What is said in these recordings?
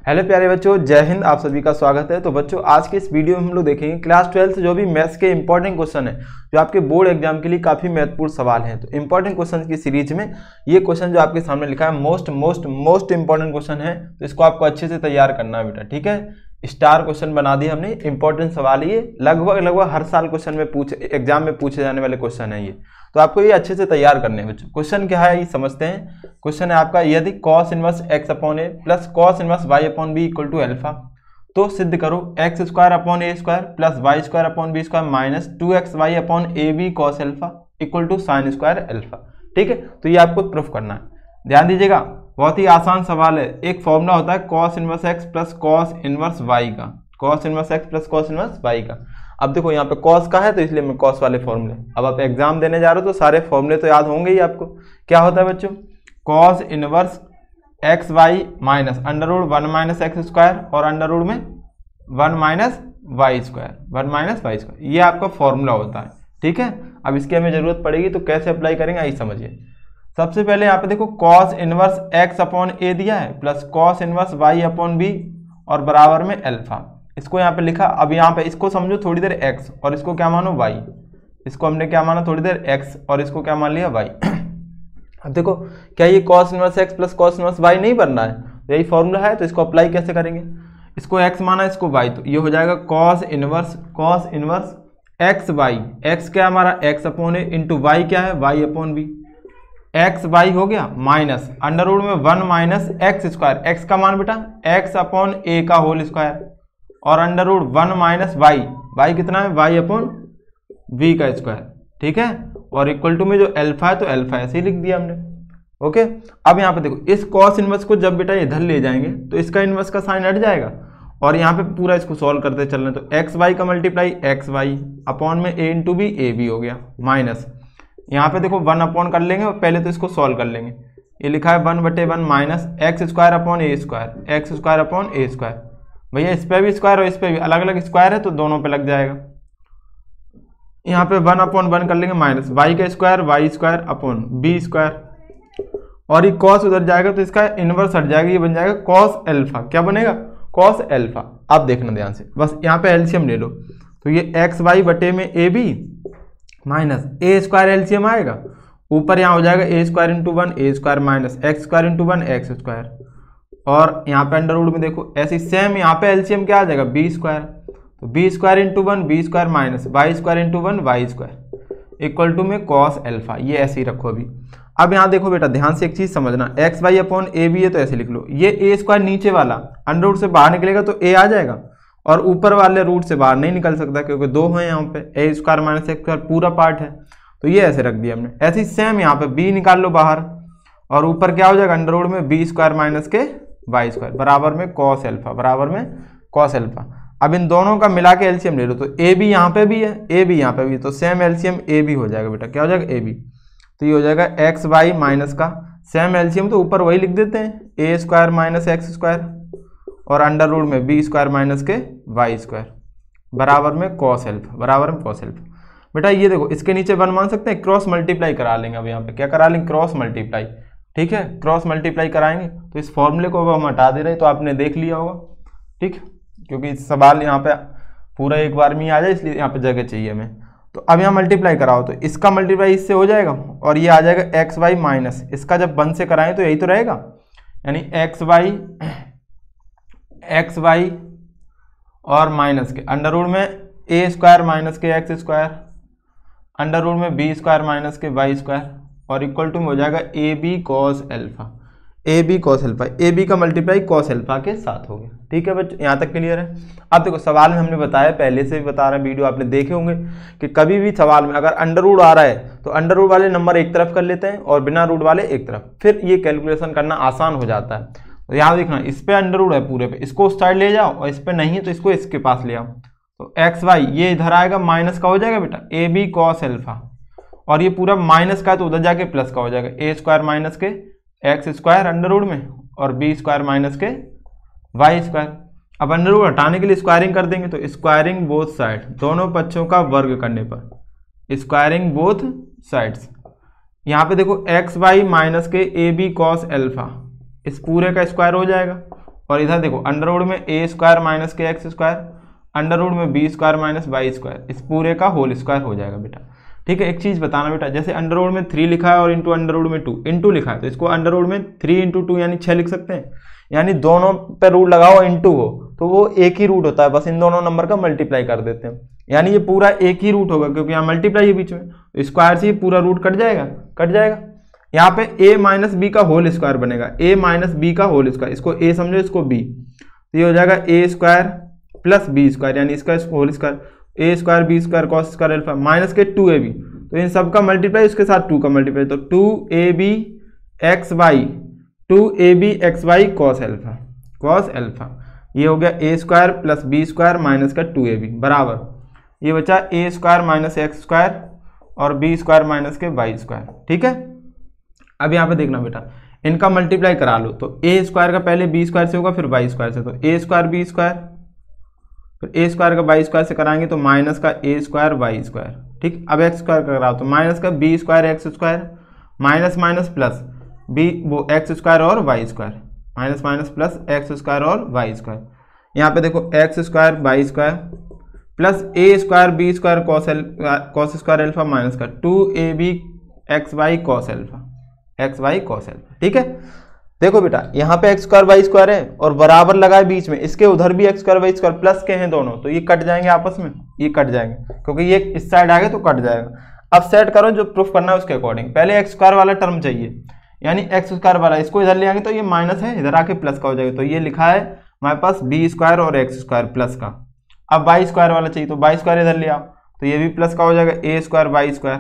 Hello प्यारे बच्चों, जय हिंद। आप सभी का स्वागत है। तो बच्चों, आज के इस वीडियो में हम लोग देखेंगे क्लास 12 से जो भी मैथ्स के इंपॉर्टेंट क्वेश्चन है, जो आपके बोर्ड एग्जाम के लिए काफी महत्वपूर्ण सवाल हैं। तो इंपॉर्टेंट क्वेश्चन की सीरीज में ये क्वेश्चन जो आपके सामने लिखा है मोस्ट इंपॉर्टेंट क्वेश्चन है, तो इसको आपको अच्छे से तैयार करना है बेटा। ठीक है, स्टार क्वेश्चन बना दिए हमने। इंपॉर्टेंट सवाल ये लगभग हर साल क्वेश्चन में एग्जाम में पूछे जाने वाले क्वेश्चन है ये, तो आपको ये अच्छे से तैयार करने हैं बच्चों। क्वेश्चन क्या है ये समझते हैं। क्वेश्चन है आपका, यदि cos inverse x upon a plus cos inverse y upon b equal to alpha, तो सिद्ध करो x square upon a square plus y square upon b square minus 2xy upon a b cos alpha equal to sine square alpha. ठीक है, तो ये आपको proof करना है। ध्यान दीजिएगा, बहुत ही आसान सवाल है। एक फॉर्मूला होता है cos inverse x plus cos inverse y का, cos inverse x plus cos inverse y का। अब देखो यहाँ पे cos का है तो इसलिए मैं cos वाले फॉर्मूले, अब आप एग्जाम देने जा रहे हो तो सारे फॉर्मूले तो याद होंगे ही आपको। क्या होता है बच्चों, cos inverse x y minus under root 1 minus x square और अंडर रूट में 1 माइनस वाई स्क्वायर, ये आपका फॉर्मूला होता है। ठीक है, अब इसकी हमें जरूरत पड़ेगी तो कैसे अप्लाई करेंगे आइए समझिए। सबसे पहले यहाँ पे देखो cos inverse x upon a दिया है plus cos inverse y upon b और बराबर में अल्फा, इसको यहाँ पे लिखा। अब यहाँ पे इसको समझो थोड़ी देर x और इसको क्या मानो y, इसको हमने क्या माना थोड़ी देर x और इसको क्या मान लिया y। अब देखो, क्या ये cos inverse x plus cos inverse y नहीं बनना है, तो यही फॉर्मूला है। तो इसको अप्लाई कैसे करेंगे, इसको x माना इसको y, तो ये हो जाएगा cos inverse x y, x क्या हमारा x upon a into y क्या है y upon b, x y हो गया माइनस अंडर रूट में 1 माइनस एक्स स्क्वायर, एक्स का मान बेटा एक्स अपॉन ए का होल स्क्वायर और under root 1 minus y, y कितना है वाई अपॉन वी का स्क्वायर। ठीक है, और इक्वल टू में जो अल्फा है तो अल्फा ऐसे ही लिख दिया हमने। ओके, अब यहाँ पे देखो, इस कॉस इनवर्स को जब बेटा इधर ले जाएंगे तो इसका इनवर्स का साइन हट जाएगा और यहाँ पे पूरा इसको सॉल्व करते चलना। तो एक्स वाई का मल्टीप्लाई एक्स वाई अपॉन में ए इंटू बी ए बी हो गया माइनस, यहाँ पे देखो 1 अपॉन कर लेंगे और पहले तो इसको सॉल्व कर लेंगे। ये लिखा है 1/1 minus x square upon a square, x square upon a square. भैया इस पे भी स्क्वायर और इस पे भी अलग अलग स्क्वायर है तो दोनों पे लग जाएगा। यहाँ पे 1 अपॉन 1 कर लेंगे माइनस वाई का square Y square upon b square और ये कॉस उधर जाएगा तो इसका इनवर्स हट जाएगा, ये बन जाएगा कॉस अल्फा। क्या बनेगा, कॉस अल्फा। आप देखना ध्यान से, बस यहाँ पे एलसीएम ले लो, तो ये एक्स वाई बटे में A B minus A square LCM आएगा, ऊपर यहाँ हो जाएगा A square into 1 A square minus x square into 1 X square और यहाँ पे अंडर रूट में देखो ऐसे सेम यहाँ पे एलसीएम क्या आ जाएगा बी स्क्वायर, तो b square into 1 b square minus y square into 1 y square equal to में कॉस अल्फा। ये ऐसे ही रखो अभी। अब यहाँ देखो बेटा ध्यान से एक चीज समझना, x y upon a b है तो ऐसे लिख लो, ये ए स्क्वायर नीचे वाला अंडर रूट से बाहर निकलेगा तो ए आ जाएगा और ऊपर वाले रूट से बाहर नहीं निकल सकता क्योंकि 2 है यहाँ पे, ए स्क्वायर माइनस एक्स स्क्वायर पूरा पार्ट है, तो ये ऐसे रख दिया हमने। ऐसे ही सेम यहाँ पे बी निकाल लो बाहर और ऊपर क्या हो जाएगा अंडर रूट में बी स्क्वायर माइनस के वाई स्क्वायर बराबर में कॉस अल्फा, बराबर में कॉस अल्फा। अब इन दोनों का मिला के एलसीएम ले लो, तो ए बी यहाँ पे भी है ए बी यहाँ पे भी है, तो सेम एलसीएम ए बी हो जाएगा बेटा। क्या हो जाएगा ए बी, तो ये हो जाएगा एक्स वाई माइनस का सेम एलसीएम तो ऊपर वही लिख देते हैं ए स्क्वायर माइनस एक्स स्क्वायर और अंडर रूट में बी स्क्वायर माइनस के वाई स्क्वायर बराबर में कॉस अल्फा, बराबर में कॉस अल्फा। बेटा ये देखो इसके नीचे 1 मान सकते हैं, क्रॉस मल्टीप्लाई करा लेंगे। अब यहाँ पे क्या करा लेंगे, क्रॉस मल्टीप्लाई। ठीक है, क्रॉस मल्टीप्लाई कराएंगे तो इस फॉर्मूले को अब हम हटा दे रहे हैं, तो आपने देख लिया होगा। ठीक, क्योंकि सवाल यहाँ पे पूरा एक बार में ही आ जाए इसलिए यहाँ पे जगह चाहिए हमें। तो अब यहाँ मल्टीप्लाई कराओ तो इसका मल्टीप्लाई इससे हो जाएगा और ये आ जाएगा एक्स वाई माइनस, इसका जब 1 से कराएं तो यही तो रहेगा, यानी एक्स वाई और माइनस के अंडर रूट में ए स्क्वायर माइनस के एक्स स्क्वायर अंडर रूट में बी स्क्वायर माइनस के वाई स्क्वायर और इक्वल टू में हो जाएगा a b cos alpha, a b cos alpha, a b का मल्टीप्लाई कॉस अल्फा के साथ हो गया। ठीक है बच्चों, यहाँ तक क्लियर है। अब देखो सवाल में हमने बताया, पहले से भी बता रहा है, वीडियो आपने देखे होंगे कि कभी भी सवाल में अगर अंडर रूट आ रहा है तो अंडर रूट वाले नंबर एक तरफ कर लेते हैं और बिना रूट वाले एक तरफ, फिर ये कैलकुलेशन करना आसान हो जाता है। तो यहाँ देखना, इस पे अंडर रूट है पूरे पे, इसको उस साइड ले जाओ और इस पे नहीं है तो इसको इसके पास ले आओ, तो एक्स वाई ये इधर आएगा माइनस का हो जाएगा बेटा ए बी कॉस अल्फा और ये पूरा माइनस का है तो उधर जाके प्लस का हो जाएगा ए स्क्वायर माइनस के एक्स स्क्वायर अंडर रूट में और बी स्क्वायर माइनस के वाई स्क्वायर। अब अंडर रूट हटाने के लिए स्क्वायरिंग कर देंगे, तो स्क्वायरिंग बोथ साइड, दोनों पक्षों का वर्ग करने पर स्क्वायरिंग बोथ साइड्स। यहाँ पे देखो एक्स वाई माइनस के ए बी कॉस अल्फा, इस पूरे का स्क्वायर हो जाएगा और इधर देखो अंडर रूट में ए स्क्वायर माइनस के एक्स स्क्वायर, अंडर रूट में b square minus y square, इस पूरे का होल स्क्वायर हो जाएगा बेटा। ठीक है, एक चीज बताना बेटा, जैसे अंडर रूट में 3 लिखा है और इंटू अंडर रूट में 2 इंटू लिखा है, तो इसको अंडर रूट में 3 इंटू 2 यानी 6 लिख सकते हैं। यानी दोनों पे रूट लगाओ इंटू हो तो वो एक ही रूट होता है, बस इन दोनों नंबर का मल्टीप्लाई कर देते हैं, यानी ये पूरा एक ही रूट होगा क्योंकि यहाँ मल्टीप्लाई है बीच में, स्क्वायर से ये पूरा रूट कट जाएगा, कट जाएगा। यहाँ पे a माइनस बी का होल स्क्वायर बनेगा, a माइनस बी का होल स्क्वायर, इसको a समझो इसको b, तो ये हो जाएगा a square plus b square यानी इसका whole square, a square B square cos square alpha minus के 2ab, तो इन सब का मल्टीप्लाई उसके साथ 2 का मल्टीप्लाई, तो 2ab x Y cos alpha, cos alpha, ये हो गया a square plus b square minus का 2ab बराबर ये बचा a square minus x square और बी स्क्वायर माइनस के वाई स्क्वायर। ठीक है, अब यहाँ पे देखना बेटा, इनका मल्टीप्लाई करा लो, तो a स्क्वायर का पहले b स्क्वायर से होगा फिर y स्क्वायर से, तो a स्क्वायर b स्क्वायर फिर a स्क्वायर का y स्क्वायर से कराएंगे तो माइनस का a स्क्वायर y स्क्वायर। ठीक, अब x स्क्वायर का कराओ तो माइनस का b square x square minus minus plus b वो एक्स स्क्वायर और y square, minus minus plus x square और y स्क्वायर। यहाँ पे देखो x square y square plus a square b square cos square alpha minus का 2ab x Y cos alpha, x Y cos alpha. ठीक है, देखो बेटा यहाँ पे एक्स स्क्वायर वाई स्क्वायर है और बराबर लगा है बीच में, इसके उधर भी x square Y square plus के हैं दोनों, तो ये कट जाएंगे आपस में, ये कट जाएंगे क्योंकि ये इस साइड आ गए तो कट जाएगा। अब सेट करो जो प्रूफ करना है उसके अकॉर्डिंग, पहले एक्स स्क्वायर वाला टर्म चाहिए, यानी एक्स स्क्वायर वाला, इसको इधर ले आएंगे तो ये माइनस है, इधर आके प्लस का हो जाएगा, तो ये लिखा है हमारे पास बी स्क्वायर और एक्स स्क्वायर प्लस का। अब वाई स्क्वायर वाला चाहिए तो वाई स्क्वायर इधर ले आओ तो ये भी प्लस का हो जाएगा ए स्क्वायर वाई स्क्वायर,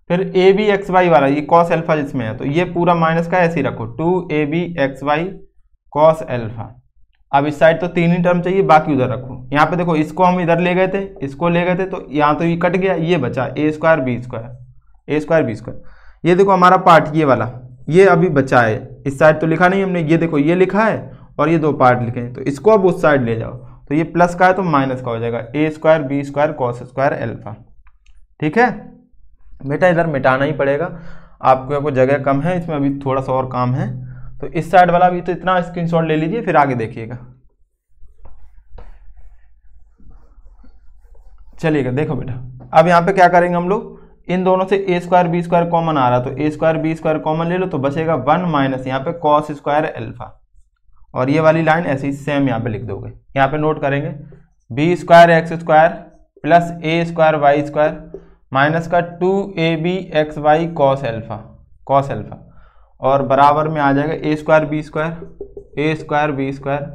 फिर ए बी एक्स वाई वाला ये कॉस अल्फा जिसमें है तो ये पूरा माइनस का ऐसे ही रखो 2ab x Y cos alpha. अब इस साइड तो 3 ही टर्म चाहिए, बाकी उधर रखो। यहाँ पे देखो इसको हम इधर ले गए थे, इसको ले गए थे तो यहाँ तो ये कट गया, ये बचा ए square B square, A square B square. ये देखो हमारा पार्ट ये वाला ये अभी बचा है, इस साइड तो लिखा नहीं हमने, ये देखो ये लिखा है और ये 2 पार्ट लिखे हैं, तो इसको अब उस साइड ले जाओ तो ये प्लस का है तो माइनस का हो जाएगा A square B square cos square alpha. ठीक है बेटा, इधर मिटाना ही पड़ेगा, आपको जगह कम है इसमें, अभी थोड़ा सा और काम है, तो इस साइड वाला भी तो इतना स्क्रीनशॉट ले लीजिए फिर आगे देखिएगा। चलिएगा देखो बेटा, अब यहाँ पे क्या करेंगे हम लोग, इन दोनों से ए स्क्वायर बी स्क्वायर कॉमन आ रहा तो ए स्क्वायर बी स्क्वायर कॉमन ले लो तो बचेगा 1 माइनस यहाँ पे कॉस स्क्वायर अल्फा, और ये वाली लाइन ऐसे ही सेम यहाँ पे लिख दोगे। यहाँ पे नोट करेंगे B square x square plus A square Y square minus का 2ab x Y cos alpha, cos alpha, और बराबर में आ जाएगा A square B square A square B square,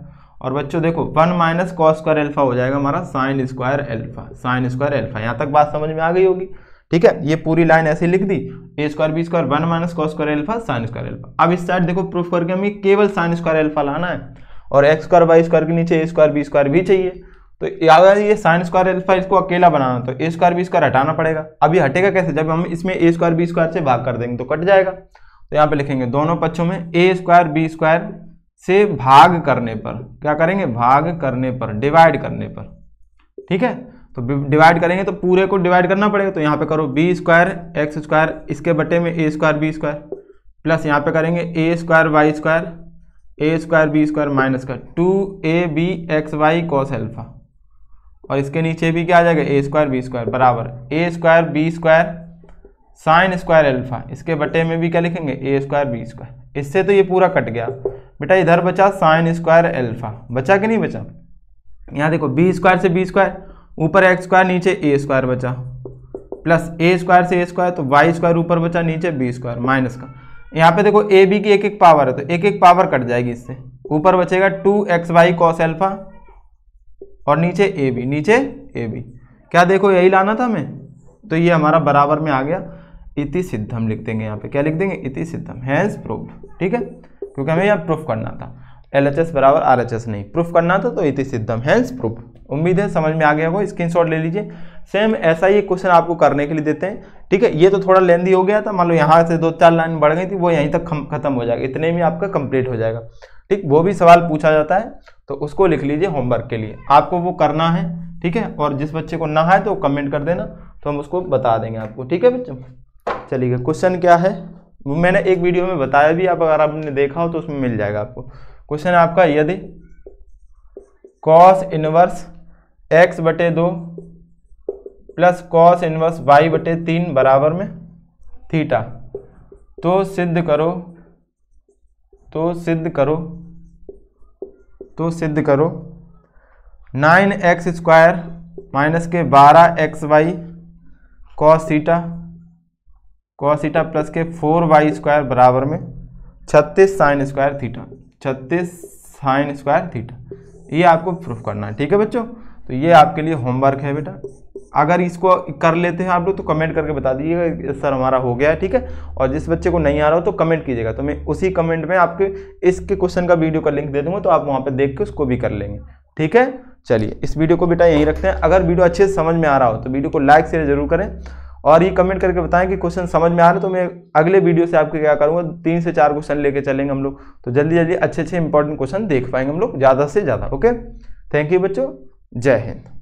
और बच्चों देखो 1 माइनस कॉस स्क्वायर अल्फा हो जाएगा हमारा sign square alpha, sine square alpha. यहाँ तक बात समझ में आ गई होगी। ठीक है, ये पूरी लाइन ऐसे लिख दी, A square B square 1 minus cos square alpha sine square alpha. अब इस साइड देखो प्रूफ करके हमें केवल साइन स्क्वायर अल्फा लाना है और एक्स स्क्वायर वाई स्क्वायर के नीचे ए स्क्वायर बी स्क्वायर भी चाहिए, तो अगर ये साइन स्क्वायर अल्फा इसको अकेला बनाना तो ए स्क्वायर बी स्क्वायर हटाना पड़ेगा। अब ये हटेगा कैसे, जब हम इसमें ए स्क्वायर बी स्क्वायर से भाग कर देंगे तो कट जाएगा। तो यहाँ पे लिखेंगे दोनों पक्षों में ए स्क्वायर बी स्क्वायर से भाग करने पर, क्या करेंगे, भाग करने पर, डिवाइड करने पर। ठीक है, तो डिवाइड करेंगे तो पूरे को डिवाइड करना पड़ेगा, तो यहाँ पे करो बी स्क्वायर एक्स स्क्वायर इसके बटे में a square B square plus यहाँ पे करेंगे ए square Y square A square B square minus का 2ab x Y cos alpha, और इसके नीचे भी क्या आ जाएगा ए स्क्वायर बी स्क्वायर बराबर A square B square sine square alpha, इसके बटे में भी क्या लिखेंगे ए स्क्वायर बी स्क्वायर। इससे तो ये पूरा कट गया बेटा, इधर बचा साइन स्क्वायर अल्फा, बचा कि नहीं बचा। यहाँ देखो बी स्क्वायर से बी स्क्वायर ऊपर एक्स स्क्वायर नीचे ए स्क्वायर बचा प्लस ए स्क्वायर से ए स्क्वायर तो वाई स्क्वायर ऊपर बचा नीचे बी स्क्वायर माइनस का। यहाँ पे देखो ए बी की एक एक पावर है तो एक एक पावर कट जाएगी, इससे ऊपर बचेगा 2x वाई कॉस अल्फा और नीचे ए बी, नीचे ए बी, क्या देखो यही लाना था हमें, तो ये हमारा बराबर में आ गया। इति सिद्धम लिख देंगे यहाँ पे, क्या लिख देंगे, इति सिद्धम, हैज प्रूव्ड। ठीक है, क्योंकि हमें यहाँ प्रूफ करना था, LHS बराबर RHS नहीं, प्रूफ करना था, तो इति सिद्धम हैज प्रूव्ड। उम्मीद है समझ में आ गया होगा, स्क्रीनशॉट ले लीजिए। सेम ऐसा ही क्वेश्चन आपको करने के लिए देते हैं। ठीक है, ये तो थोड़ा लेंदी हो गया था, मान लो यहाँ से 2-4 लाइन बढ़ गई थी, वो यहीं तक खत्म हो जाएगा, इतने में आपका कंप्लीट हो जाएगा। ठीक, वो भी सवाल पूछा जाता है तो उसको लिख लीजिए होमवर्क के लिए, आपको वो करना है। ठीक है, और जिस बच्चे को ना है तो कमेंट कर देना, तो हम उसको बता देंगे आपको। ठीक है बच्चों, चलिए क्वेश्चन क्या है, मैंने एक वीडियो में बताया भी, आप अगर आपने देखा हो तो उसमें मिल जाएगा आपको। क्वेश्चन है आपका, यदि कॉस इनवर्स x बटे 2 प्लस कॉस इनवर्स y बटे 3 बराबर में थीटा, तो सिद्ध करो 9x स्क्वायर माइनस के 12xy कॉस थीटा प्लस के 4y स्क्वायर बराबर में 36 साइन स्क्वायर थीटा। ये आपको प्रूफ करना है, ठीक है बच्चों। तो ये आपके लिए होमवर्क है बेटा। अगर इसको कर लेते हैं आप लोग तो कमेंट करके बता दीजिएगा सर हमारा हो गया है, ठीक है। और जिस बच्चे को नहीं आ रहा हो तो कमेंट कीजिएगा, तो मैं उसी कमेंट में आपके इसके क्वेश्चन का वीडियो का लिंक दे दूंगा, तो आप वहाँ पे देख के उसको भी कर लेंगे, ठीक है। चलिए इस वीडियो को बेटा यहीं रखते हैं। अगर वीडियो अच्छे से समझ में आ रहा हो तो वीडियो को लाइक शेयर जरूर करें और ये कमेंट करके बताएं कि क्वेश्चन समझ में आ रहा है, तो मैं अगले वीडियो से आपके क्या करूँगा 3 से 4 क्वेश्चन लेके चलेंगे हम लोग, तो जल्दी अच्छे इंपॉर्टेंट क्वेश्चन देख पाएंगे हम लोग ज़्यादा से ज़्यादा। ओके, थैंक यू बच्चों, जय हिंद।